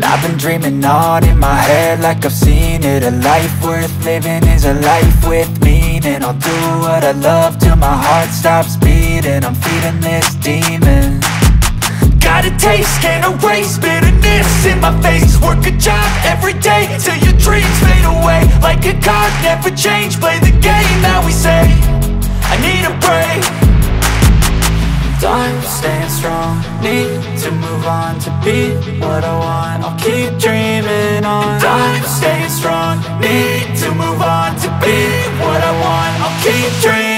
I've been dreaming on in my head like I've seen it. A life worth living is a life with meaning. I'll do what I love till my heart stops beating. I'm feeding this demon. Got a taste, can't erase bitterness in my face. Work a job every day till your dreams fade away. Like a card, never change, play the game that we say. I need a break. I'm staying strong, need to move on to be what I want. I'll keep dreaming on. I'm staying strong, need to move on to be what I want. I'll keep dreaming.